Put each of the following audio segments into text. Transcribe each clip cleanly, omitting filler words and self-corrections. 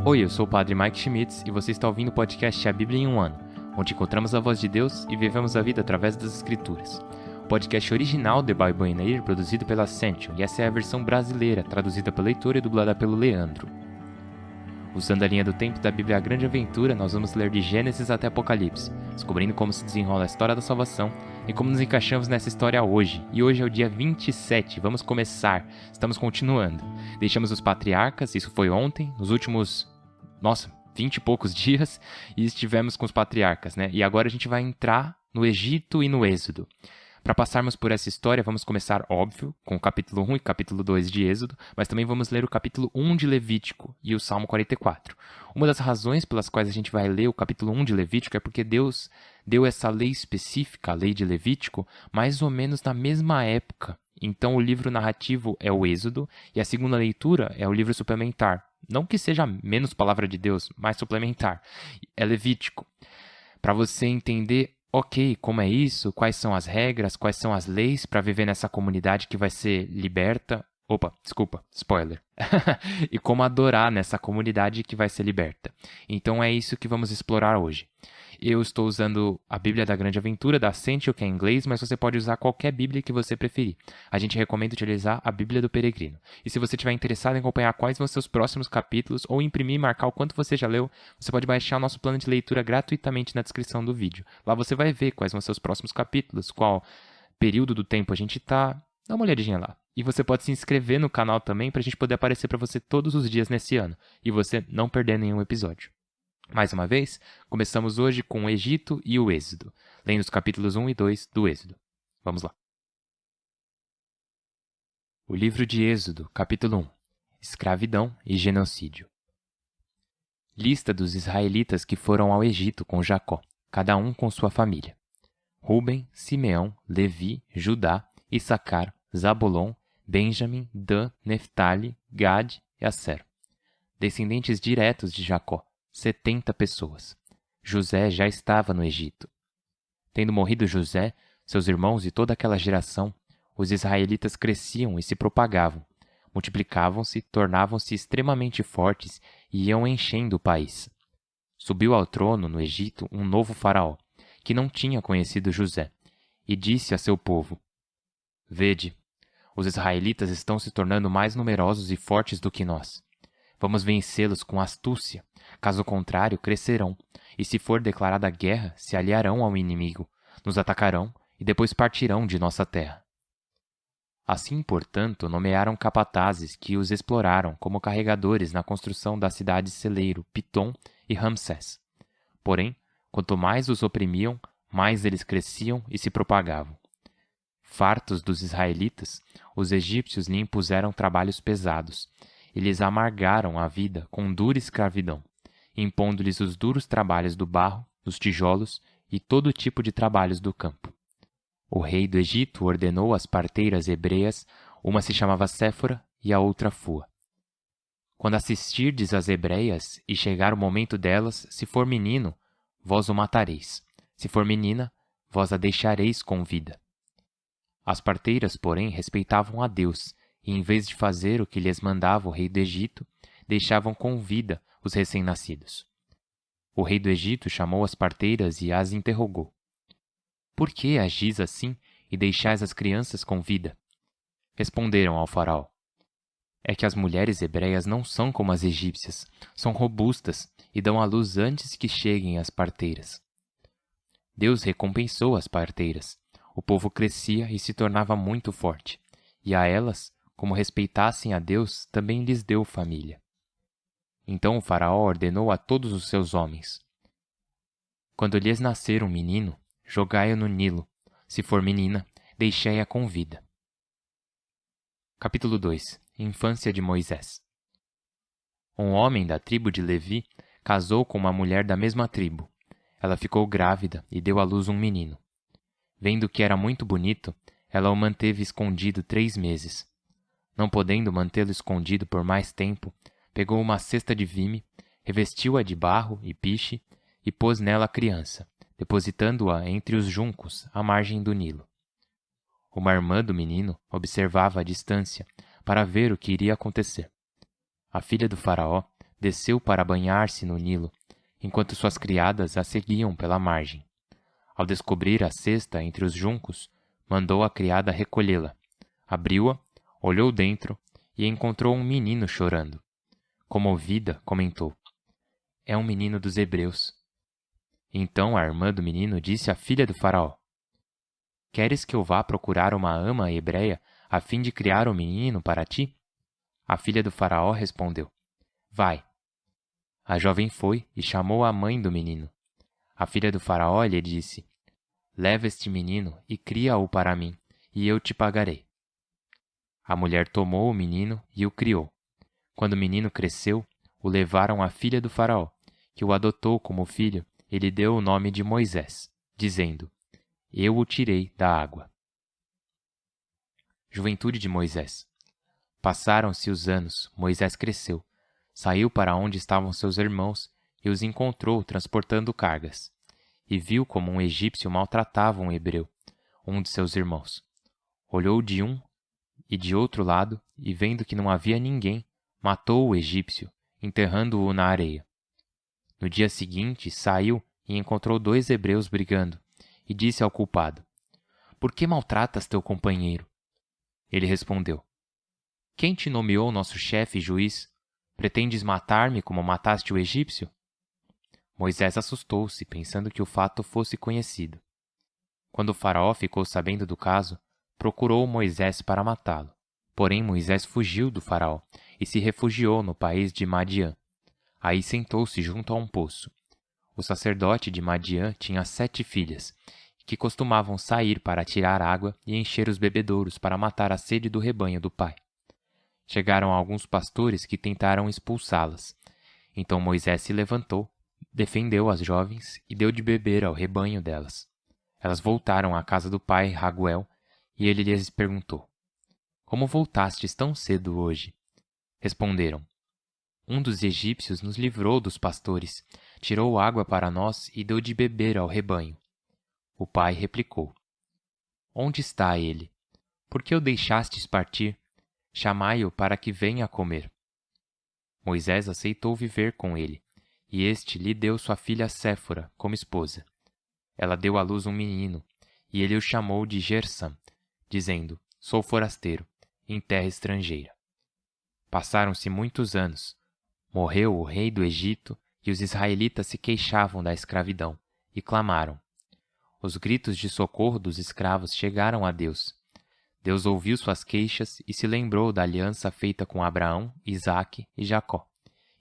Oi, eu sou o Padre Mike Schmitz e você está ouvindo o podcast A Bíblia em um Ano, onde encontramos a voz de Deus e vivemos a vida através das Escrituras. O podcast original The Bible in a Year, produzido pela Ascension, e essa é a versão brasileira, traduzida pelo leitor e dublada pelo Leandro. Usando a linha do tempo da Bíblia A Grande Aventura, nós vamos ler de Gênesis até Apocalipse, descobrindo como se desenrola a história da salvação e como nos encaixamos nessa história hoje. E hoje é o dia 27, vamos começar, estamos continuando. Deixamos os patriarcas, isso foi ontem, nos últimos, 20 e poucos dias, e estivemos com os patriarcas, né? E agora a gente vai entrar no Egito e no Êxodo. Para passarmos por essa história, vamos começar, óbvio, com o capítulo 1 e capítulo 2 de Êxodo, mas também vamos ler o capítulo 1 de Levítico e o Salmo 44. Uma das razões pelas quais a gente vai ler o capítulo 1 de Levítico é porque Deus deu essa lei específica, a lei de Levítico, mais ou menos na mesma época. Então o livro narrativo é o Êxodo e a segunda leitura é o livro suplementar. Não que seja menos palavra de Deus, mas suplementar. É Levítico. Para você entender, ok, como é isso, quais são as regras, quais são as leis para viver nessa comunidade que vai ser liberta. Opa, desculpa, spoiler. E como adorar nessa comunidade que vai ser liberta. Então é isso que vamos explorar hoje. Eu estou usando a Bíblia da Grande Aventura, da Ascension, que é em inglês, mas você pode usar qualquer Bíblia que você preferir. A gente recomenda utilizar a Bíblia do Peregrino. E se você estiver interessado em acompanhar quais vão ser os próximos capítulos, ou imprimir e marcar o quanto você já leu, você pode baixar o nosso plano de leitura gratuitamente na descrição do vídeo. Lá você vai ver quais vão ser os próximos capítulos, qual período do tempo a gente está. Dá uma olhadinha lá. E você pode se inscrever no canal também para a gente poder aparecer para você todos os dias nesse ano e você não perder nenhum episódio. Mais uma vez, começamos hoje com o Egito e o Êxodo, lendo os capítulos 1 e 2 do Êxodo. Vamos lá. O livro de Êxodo, capítulo 1. Escravidão e genocídio. Lista dos israelitas que foram ao Egito com Jacó, cada um com sua família. Ruben, Simeão, Levi, Judá, Issacar, Zabulon, Benjamim, Dan, Neftali, Gad e Asser. Descendentes diretos de Jacó, 70 pessoas. José já estava no Egito. Tendo morrido José, seus irmãos e toda aquela geração, os israelitas cresciam e se propagavam, multiplicavam-se, tornavam-se extremamente fortes e iam enchendo o país. Subiu ao trono no Egito um novo faraó, que não tinha conhecido José, e disse a seu povo: Vede, os israelitas estão se tornando mais numerosos e fortes do que nós. Vamos vencê-los com astúcia, caso contrário crescerão, e se for declarada guerra, se aliarão ao inimigo, nos atacarão e depois partirão de nossa terra. Assim, portanto, nomearam capatazes que os exploraram como carregadores na construção das cidades celeiro, Pitom e Ramsés. Porém, quanto mais os oprimiam, mais eles cresciam e se propagavam. Fartos dos israelitas, os egípcios lhe impuseram trabalhos pesados, e lhes amargaram a vida com dura escravidão, impondo-lhes os duros trabalhos do barro, dos tijolos e todo tipo de trabalhos do campo. O rei do Egito ordenou às parteiras hebreias, uma se chamava Séfora e a outra Fua. Quando assistirdes às hebreias e chegar o momento delas, se for menino, vós o matareis, se for menina, vós a deixareis com vida. As parteiras, porém, respeitavam a Deus, e em vez de fazer o que lhes mandava o rei do Egito, deixavam com vida os recém-nascidos. O rei do Egito chamou as parteiras e as interrogou. Por que agis assim e deixais as crianças com vida? Responderam ao faraó. É que as mulheres hebreias não são como as egípcias, são robustas e dão à luz antes que cheguem as parteiras. Deus recompensou as parteiras. O povo crescia e se tornava muito forte, e a elas, como respeitassem a Deus, também lhes deu família. Então o faraó ordenou a todos os seus homens: Quando lhes nascer um menino, jogai-o no Nilo. Se for menina, deixai-a com vida. Capítulo 2. Infância de Moisés. Um homem da tribo de Levi casou com uma mulher da mesma tribo. Ela ficou grávida e deu à luz um menino. Vendo que era muito bonito, ela o manteve escondido 3 meses. Não podendo mantê-lo escondido por mais tempo, pegou uma cesta de vime, revestiu-a de barro e piche e pôs nela a criança, depositando-a entre os juncos à margem do Nilo. Uma irmã do menino observava à distância para ver o que iria acontecer. A filha do faraó desceu para banhar-se no Nilo, enquanto suas criadas a seguiam pela margem. Ao descobrir a cesta entre os juncos, mandou a criada recolhê-la. Abriu-a, olhou dentro e encontrou um menino chorando. Comovida, comentou: "É um menino dos hebreus." Então a irmã do menino disse à filha do faraó: "Queres que eu vá procurar uma ama hebreia a fim de criar o menino para ti?" A filha do faraó respondeu: "Vai." A jovem foi e chamou a mãe do menino. A filha do faraó lhe disse: "Leva este menino e cria-o para mim, e eu te pagarei." A mulher tomou o menino e o criou. Quando o menino cresceu, o levaram à filha do faraó, que o adotou como filho e lhe deu o nome de Moisés, dizendo: "Eu o tirei da água." Juventude de Moisés. Passaram-se os anos, Moisés cresceu, saiu para onde estavam seus irmãos e os encontrou transportando cargas. E viu como um egípcio maltratava um hebreu, um de seus irmãos. Olhou de um e de outro lado, e vendo que não havia ninguém, matou o egípcio, enterrando-o na areia. No dia seguinte, saiu e encontrou 2 hebreus brigando, e disse ao culpado: "Por que maltratas teu companheiro?" Ele respondeu: "Quem te nomeou nosso chefe e juiz? Pretendes matar-me como mataste o egípcio?" Moisés assustou-se, pensando que o fato fosse conhecido. Quando o faraó ficou sabendo do caso, procurou Moisés para matá-lo. Porém, Moisés fugiu do faraó e se refugiou no país de Madiã. Aí sentou-se junto a um poço. O sacerdote de Madiã tinha 7 filhas, que costumavam sair para tirar água e encher os bebedouros para matar a sede do rebanho do pai. Chegaram alguns pastores que tentaram expulsá-las. Então Moisés se levantou, defendeu as jovens e deu de beber ao rebanho delas. Elas voltaram à casa do pai Raguel, e ele lhes perguntou: "Como voltastes tão cedo hoje?" Responderam: "Um dos egípcios nos livrou dos pastores, tirou água para nós e deu de beber ao rebanho." O pai replicou: "Onde está ele? Por que o deixastes partir? Chamai-o para que venha comer." Moisés aceitou viver com ele, e este lhe deu sua filha Séfora como esposa. Ela deu à luz um menino, e ele o chamou de Gersam, dizendo: "Sou forasteiro, em terra estrangeira." Passaram-se muitos anos. Morreu o rei do Egito, e os israelitas se queixavam da escravidão, e clamaram. Os gritos de socorro dos escravos chegaram a Deus. Deus ouviu suas queixas e se lembrou da aliança feita com Abraão, Isaque e Jacó.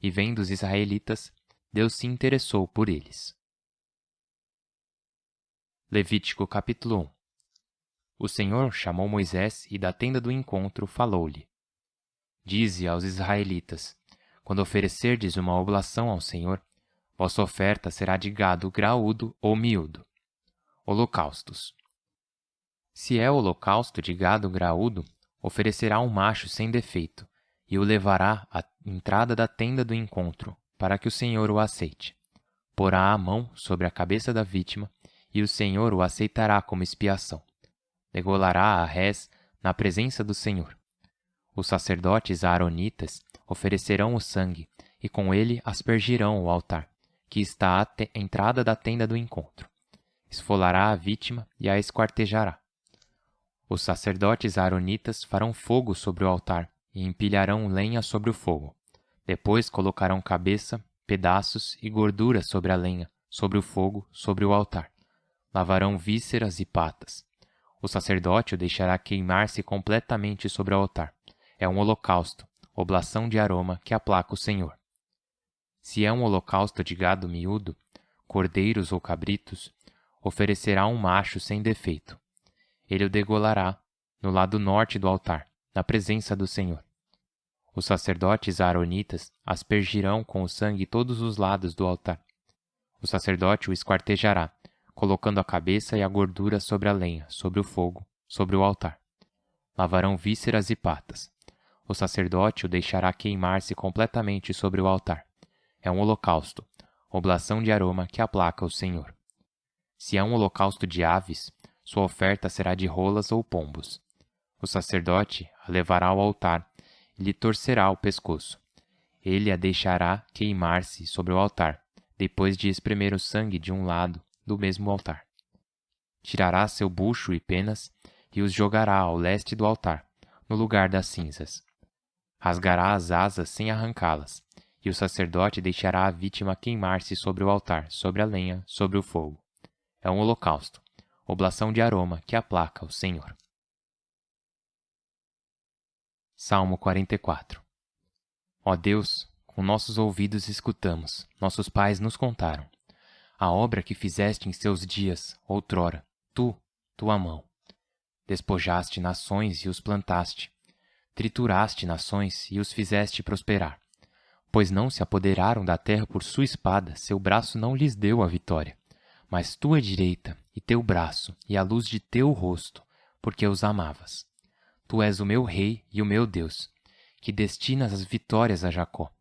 E vendo os israelitas, Deus se interessou por eles. Levítico capítulo 1. O Senhor chamou Moisés e da tenda do encontro falou-lhe: "Dize aos israelitas: quando oferecerdes uma oblação ao Senhor, vossa oferta será de gado graúdo ou miúdo." Holocaustos. Se é holocausto de gado graúdo, oferecerá um macho sem defeito, e o levará à entrada da tenda do encontro, para que o Senhor o aceite. Porá a mão sobre a cabeça da vítima, e o Senhor o aceitará como expiação. Degolará a res na presença do Senhor. Os sacerdotes aaronitas oferecerão o sangue, e com ele aspergirão o altar, que está à entrada da tenda do encontro. Esfolará a vítima e a esquartejará. Os sacerdotes aaronitas farão fogo sobre o altar e empilharão lenha sobre o fogo. Depois colocarão cabeça, pedaços e gordura sobre a lenha, sobre o fogo, sobre o altar. Lavarão vísceras e patas. O sacerdote o deixará queimar-se completamente sobre o altar. É um holocausto, oblação de aroma que aplaca o Senhor. Se é um holocausto de gado miúdo, cordeiros ou cabritos, oferecerá um macho sem defeito. Ele o degolará no lado norte do altar, na presença do Senhor. Os sacerdotes aaronitas aspergirão com o sangue todos os lados do altar. O sacerdote o esquartejará, colocando a cabeça e a gordura sobre a lenha, sobre o fogo, sobre o altar. Lavarão vísceras e patas. O sacerdote o deixará queimar-se completamente sobre o altar. É um holocausto, oblação de aroma que aplaca o Senhor. Se é um holocausto de aves, sua oferta será de rolas ou pombos. O sacerdote a levará ao altar e lhe torcerá o pescoço. Ele a deixará queimar-se sobre o altar, depois de espremer o sangue de um lado do mesmo altar. Tirará seu bucho e penas e os jogará ao leste do altar, no lugar das cinzas. Rasgará as asas sem arrancá-las, e o sacerdote deixará a vítima queimar-se sobre o altar, sobre a lenha, sobre o fogo. É um holocausto, oblação de aroma que aplaca o Senhor. Salmo 44. Ó Deus, com nossos ouvidos escutamos, nossos pais nos contaram. A obra que fizeste em seus dias, outrora, tua mão. Despojaste nações e os plantaste. Trituraste nações e os fizeste prosperar. Pois não se apoderaram da terra por sua espada, seu braço não lhes deu a vitória. Mas tua direita e teu braço e a luz de teu rosto, porque os amavas. Tu és o meu rei e o meu Deus, que destinas as vitórias a Jacó.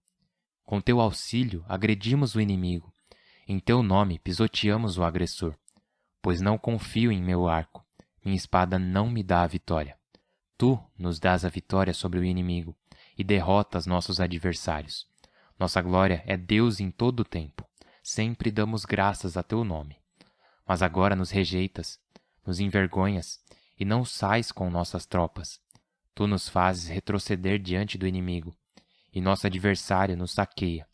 Com teu auxílio agredimos o inimigo, em teu nome pisoteamos o agressor. Pois não confio em meu arco, minha espada não me dá a vitória. Tu nos dás a vitória sobre o inimigo e derrotas nossos adversários. Nossa glória é Deus em todo o tempo. Sempre damos graças a teu nome. Mas agora nos rejeitas, nos envergonhas e não sais com nossas tropas. Tu nos fazes retroceder diante do inimigo e nosso adversário nos saqueia.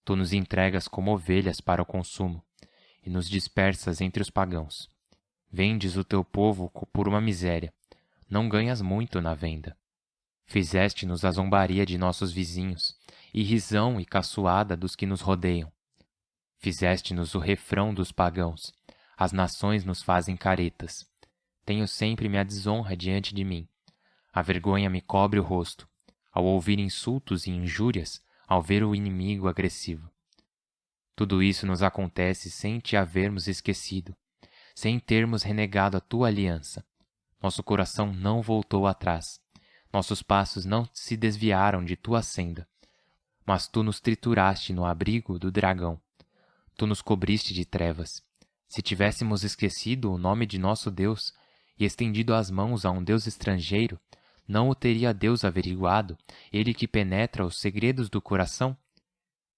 Tu nos entregas como ovelhas para o consumo e nos dispersas entre os pagãos. Vendes o teu povo por uma miséria. Não ganhas muito na venda. Fizeste-nos a zombaria de nossos vizinhos, e risão e caçoada dos que nos rodeiam. Fizeste-nos o refrão dos pagãos. As nações nos fazem caretas. Tenho sempre minha desonra diante de mim. A vergonha me cobre o rosto, ao ouvir insultos e injúrias, ao ver o inimigo agressivo. Tudo isso nos acontece sem te havermos esquecido, sem termos renegado a tua aliança. Nosso coração não voltou atrás. Nossos passos não se desviaram de tua senda. Mas tu nos trituraste no abrigo do dragão. Tu nos cobriste de trevas. Se tivéssemos esquecido o nome de nosso Deus e estendido as mãos a um Deus estrangeiro, não o teria Deus averiguado, ele que penetra os segredos do coração?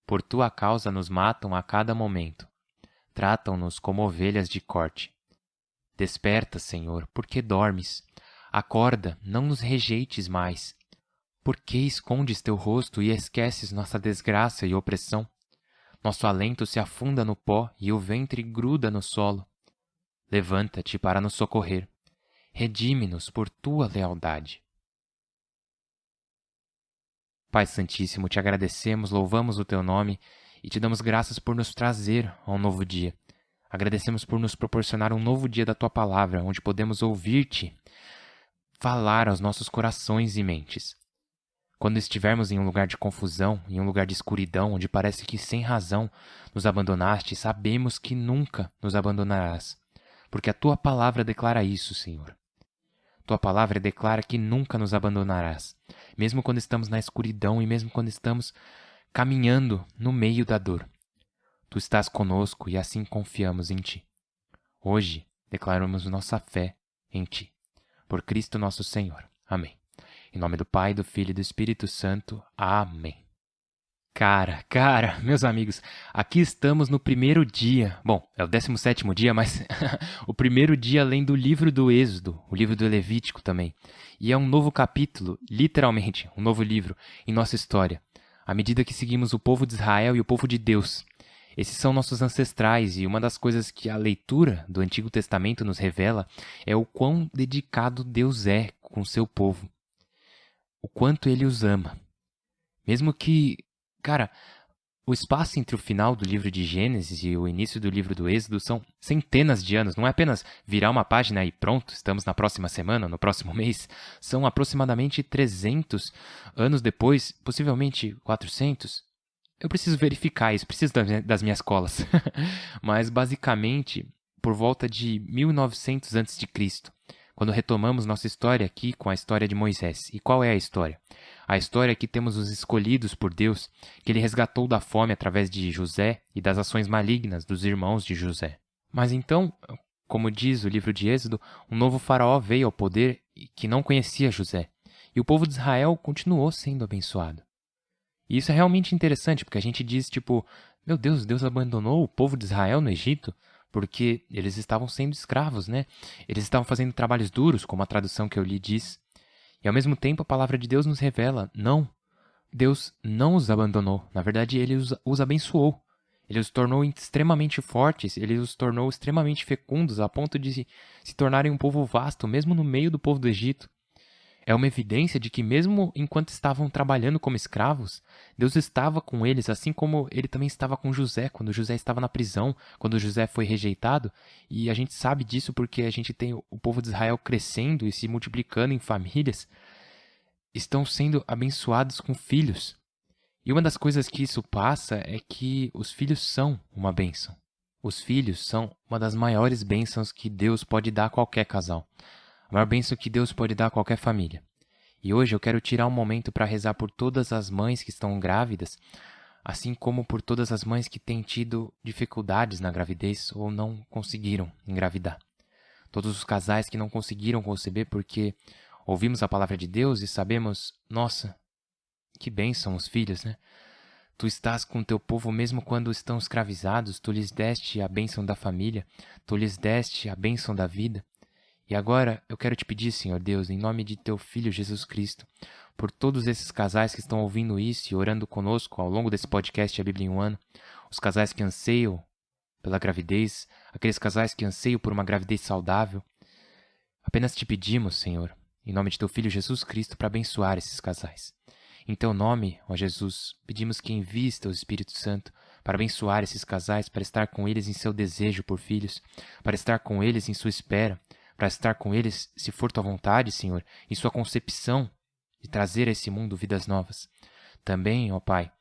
Por tua causa nos matam a cada momento. Tratam-nos como ovelhas de corte. Desperta, Senhor, porque dormes. Acorda, não nos rejeites mais. Por que escondes teu rosto e esqueces nossa desgraça e opressão? Nosso alento se afunda no pó e o ventre gruda no solo. Levanta-te para nos socorrer. Redime-nos por tua lealdade. Pai Santíssimo, te agradecemos, louvamos o teu nome e te damos graças por nos trazer a um novo dia. Agradecemos por nos proporcionar um novo dia da tua palavra, onde podemos ouvir-te falar aos nossos corações e mentes. Quando estivermos em um lugar de confusão, em um lugar de escuridão, onde parece que sem razão nos abandonaste, sabemos que nunca nos abandonarás, porque a tua palavra declara isso, Senhor. Tua palavra declara que nunca nos abandonarás, mesmo quando estamos na escuridão e mesmo quando estamos caminhando no meio da dor. Tu estás conosco e assim confiamos em ti. Hoje declaramos nossa fé em ti. Por Cristo nosso Senhor. Amém. Em nome do Pai, do Filho e do Espírito Santo. Amém. Cara, meus amigos, aqui estamos no primeiro dia. Bom, é o 17º dia, mas o primeiro dia além do livro do Êxodo, o livro do Levítico também. E é um novo capítulo, literalmente, um novo livro em nossa história. À medida que seguimos o povo de Israel e o povo de Deus. Esses são nossos ancestrais e uma das coisas que a leitura do Antigo Testamento nos revela é o quão dedicado Deus é com seu povo. O quanto ele os ama. Mesmo que, o espaço entre o final do livro de Gênesis e o início do livro do Êxodo são centenas de anos. Não é apenas virar uma página e pronto, estamos na próxima semana, no próximo mês. São aproximadamente 300 anos depois, possivelmente 400. Eu preciso verificar isso, preciso das minhas colas. Mas, basicamente, por volta de 1900 a.C., quando retomamos nossa história aqui com a história de Moisés. E qual é a história? A história é que temos os escolhidos por Deus, que ele resgatou da fome através de José e das ações malignas dos irmãos de José. Mas então, como diz o livro de Êxodo, um novo faraó veio ao poder que não conhecia José. E o povo de Israel continuou sendo abençoado. E isso é realmente interessante, porque a gente diz, tipo, meu Deus, Deus abandonou o povo de Israel no Egito porque eles estavam sendo escravos, né? Eles estavam fazendo trabalhos duros, como a tradução que eu li diz. E ao mesmo tempo a palavra de Deus nos revela, não, Deus não os abandonou. Na verdade, ele os abençoou. Ele os tornou extremamente fortes, ele os tornou extremamente fecundos, a ponto de se tornarem um povo vasto, mesmo no meio do povo do Egito. É uma evidência de que mesmo enquanto estavam trabalhando como escravos, Deus estava com eles, assim como ele também estava com José, quando José estava na prisão, quando José foi rejeitado. E a gente sabe disso porque a gente tem o povo de Israel crescendo e se multiplicando em famílias, estão sendo abençoados com filhos. E uma das coisas que isso passa é que os filhos são uma bênção. Os filhos são uma das maiores bênçãos que Deus pode dar a qualquer casal. A maior bênção que Deus pode dar a qualquer família. E hoje eu quero tirar um momento para rezar por todas as mães que estão grávidas, assim como por todas as mães que têm tido dificuldades na gravidez ou não conseguiram engravidar. Todos os casais que não conseguiram conceber porque ouvimos a palavra de Deus e sabemos, nossa, que bênção os filhos, né? Tu estás com teu povo mesmo quando estão escravizados, tu lhes deste a bênção da família, tu lhes deste a bênção da vida. E agora eu quero te pedir, Senhor Deus, em nome de teu Filho Jesus Cristo, por todos esses casais que estão ouvindo isso e orando conosco ao longo desse podcast A Bíblia em um Ano, os casais que anseiam pela gravidez, aqueles casais que anseiam por uma gravidez saudável, apenas te pedimos, Senhor, em nome de teu Filho Jesus Cristo, para abençoar esses casais. Em teu nome, ó Jesus, pedimos que envies teu Espírito Santo para abençoar esses casais, para estar com eles em seu desejo por filhos, para estar com eles em sua espera, para estar com eles, se for tua vontade, Senhor, em sua concepção de trazer a esse mundo vidas novas. Também, ó Pai,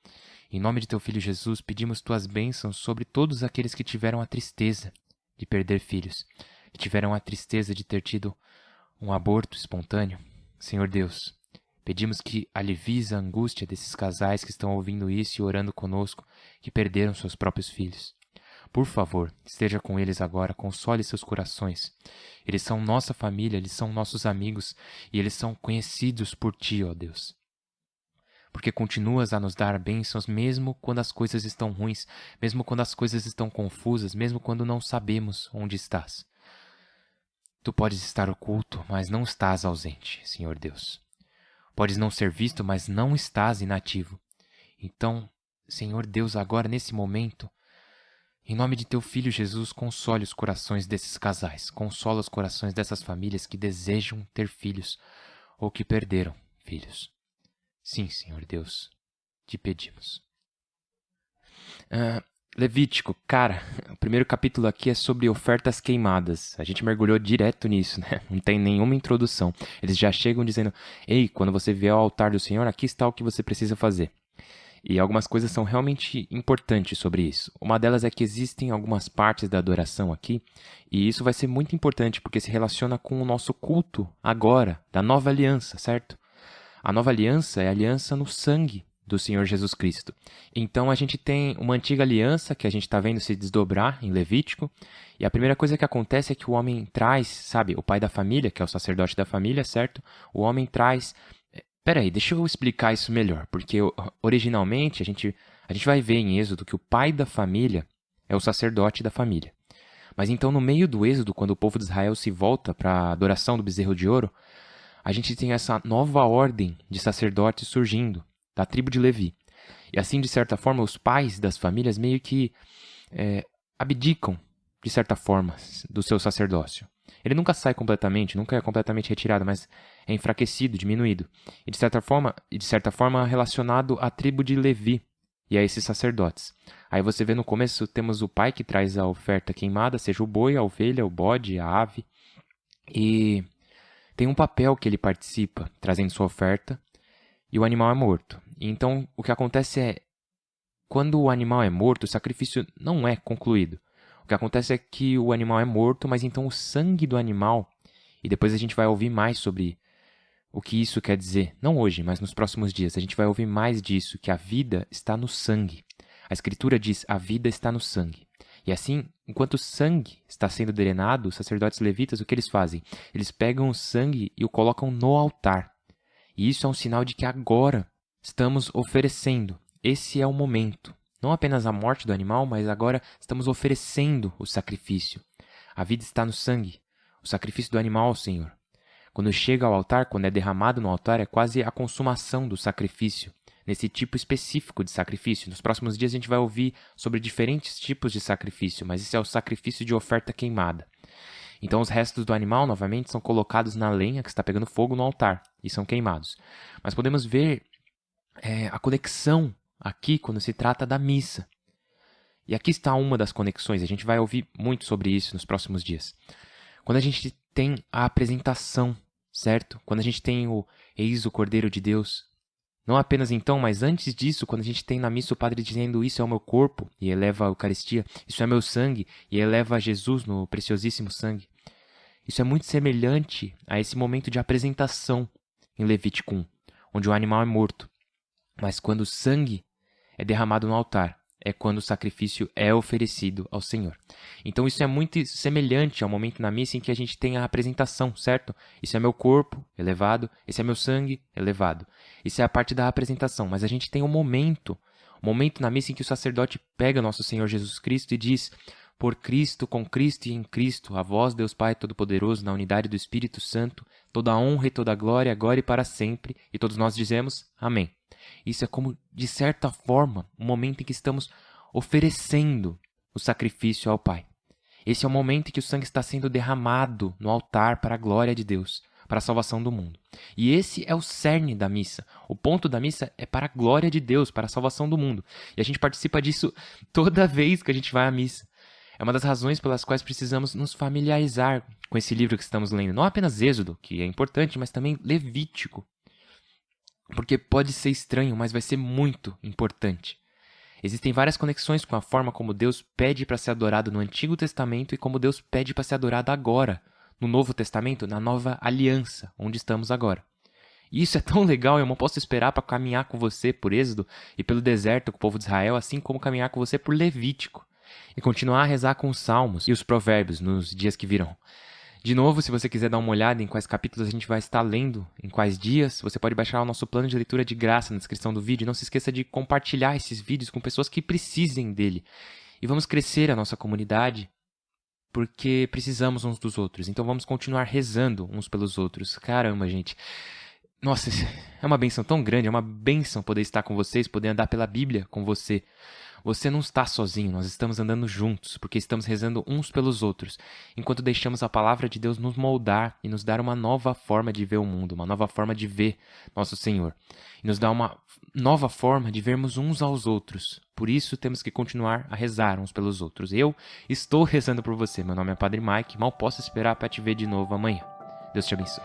em nome de teu Filho Jesus, pedimos tuas bênçãos sobre todos aqueles que tiveram a tristeza de perder filhos, que tiveram a tristeza de ter tido um aborto espontâneo. Senhor Deus, pedimos que alivies a angústia desses casais que estão ouvindo isso e orando conosco, que perderam seus próprios filhos. Por favor, esteja com eles agora, console seus corações. Eles são nossa família, eles são nossos amigos e eles são conhecidos por Ti, ó Deus. Porque continuas a nos dar bênçãos mesmo quando as coisas estão ruins, mesmo quando as coisas estão confusas, mesmo quando não sabemos onde estás. Tu podes estar oculto, mas não estás ausente, Senhor Deus. Podes não ser visto, mas não estás inativo. Então, Senhor Deus, agora nesse momento, em nome de teu Filho Jesus, console os corações desses casais, consola os corações dessas famílias que desejam ter filhos ou que perderam filhos. Sim, Senhor Deus, te pedimos. Levítico, cara, o primeiro capítulo aqui é sobre ofertas queimadas. A gente mergulhou direto nisso, né? Não tem nenhuma introdução. Eles já chegam dizendo, ei, quando você vier ao altar do Senhor, aqui está o que você precisa fazer. E algumas coisas são realmente importantes sobre isso. Uma delas é que existem algumas partes da adoração aqui, e isso vai ser muito importante porque se relaciona com o nosso culto agora, da nova aliança, certo? A nova aliança é a aliança no sangue do Senhor Jesus Cristo. Então a gente tem uma antiga aliança que a gente está vendo se desdobrar em Levítico, e a primeira coisa que acontece é que o homem traz, sabe, o pai da família, que é o sacerdote da família, certo? O homem traz... Peraí, deixa eu explicar isso melhor, porque originalmente a gente vai ver em Êxodo que o pai da família é o sacerdote da família. Mas então no meio do Êxodo, quando o povo de Israel se volta para a adoração do bezerro de ouro, a gente tem essa nova ordem de sacerdotes surgindo, da tribo de Levi. E assim, de certa forma, os pais das famílias meio que abdicam, de certa forma, do seu sacerdócio. Ele nunca sai completamente, nunca é completamente retirado, mas é enfraquecido, diminuído. E de certa forma relacionado à tribo de Levi e a esses sacerdotes. Aí você vê no começo, temos o pai que traz a oferta queimada, seja o boi, a ovelha, o bode, a ave. E tem um papel que ele participa, trazendo sua oferta, e o animal é morto. Então, o que acontece é, quando o animal é morto, o sacrifício não é concluído. O que acontece é que o animal é morto, mas então o sangue do animal, e depois a gente vai ouvir mais sobre o que isso quer dizer, não hoje, mas nos próximos dias, a gente vai ouvir mais disso, que a vida está no sangue. A Escritura diz, a vida está no sangue. E assim, enquanto o sangue está sendo drenado, os sacerdotes levitas, o que eles fazem? Eles pegam o sangue e o colocam no altar. E isso é um sinal de que agora estamos oferecendo. Esse é o momento. Não apenas a morte do animal, mas agora estamos oferecendo o sacrifício. A vida está no sangue, o sacrifício do animal ao Senhor. Quando chega ao altar, quando é derramado no altar, é quase a consumação do sacrifício, nesse tipo específico de sacrifício. Nos próximos dias a gente vai ouvir sobre diferentes tipos de sacrifício, mas esse é o sacrifício de oferta queimada. Então os restos do animal, novamente, são colocados na lenha que está pegando fogo no altar e são queimados. Mas podemos ver a conexão aqui quando se trata da missa. E aqui está uma das conexões, a gente vai ouvir muito sobre isso nos próximos dias. Quando a gente tem a apresentação, certo? Quando a gente tem o Eis o Cordeiro de Deus. Não apenas então, mas antes disso, quando a gente tem na missa o padre dizendo isso é o meu corpo e eleva a Eucaristia, isso é meu sangue e eleva a Jesus no preciosíssimo sangue. Isso é muito semelhante a esse momento de apresentação em Levítico 1, onde o animal é morto. Mas quando o sangue é derramado no altar, é quando o sacrifício é oferecido ao Senhor. Então isso é muito semelhante ao momento na missa em que a gente tem a apresentação, certo? Isso é meu corpo, elevado. Esse é meu sangue, elevado. Isso é a parte da apresentação. Mas a gente tem um momento na missa em que o sacerdote pega nosso Senhor Jesus Cristo e diz: por Cristo, com Cristo e em Cristo, a vós, Deus Pai Todo-Poderoso, na unidade do Espírito Santo, toda a honra e toda a glória, agora e para sempre. E todos nós dizemos amém. Isso é como, de certa forma, um momento em que estamos oferecendo o sacrifício ao Pai. Esse é o momento em que o sangue está sendo derramado no altar para a glória de Deus, para a salvação do mundo. E esse é o cerne da missa. O ponto da missa é para a glória de Deus, para a salvação do mundo. E a gente participa disso toda vez que a gente vai à missa. É uma das razões pelas quais precisamos nos familiarizar com esse livro que estamos lendo. Não apenas Êxodo, que é importante, mas também Levítico. Porque pode ser estranho, mas vai ser muito importante. Existem várias conexões com a forma como Deus pede para ser adorado no Antigo Testamento e como Deus pede para ser adorado agora, no Novo Testamento, na Nova Aliança, onde estamos agora. E isso é tão legal, eu não posso esperar para caminhar com você por Êxodo e pelo deserto com o povo de Israel, assim como caminhar com você por Levítico. E continuar a rezar com os Salmos e os Provérbios nos dias que virão. De novo, se você quiser dar uma olhada em quais capítulos a gente vai estar lendo, em quais dias, você pode baixar o nosso plano de leitura de graça na descrição do vídeo. E não se esqueça de compartilhar esses vídeos com pessoas que precisem dele. E vamos crescer a nossa comunidade, porque precisamos uns dos outros. Então vamos continuar rezando uns pelos outros. Caramba, gente. Nossa, é uma bênção tão grande, é uma bênção poder estar com vocês, poder andar pela Bíblia com você. Você não está sozinho, nós estamos andando juntos, porque estamos rezando uns pelos outros, enquanto deixamos a palavra de Deus nos moldar e nos dar uma nova forma de ver o mundo, uma nova forma de ver nosso Senhor. E nos dar uma nova forma de vermos uns aos outros. Por isso temos que continuar a rezar uns pelos outros. Eu estou rezando por você. Meu nome é Padre Mike, mal posso esperar para te ver de novo amanhã. Deus te abençoe.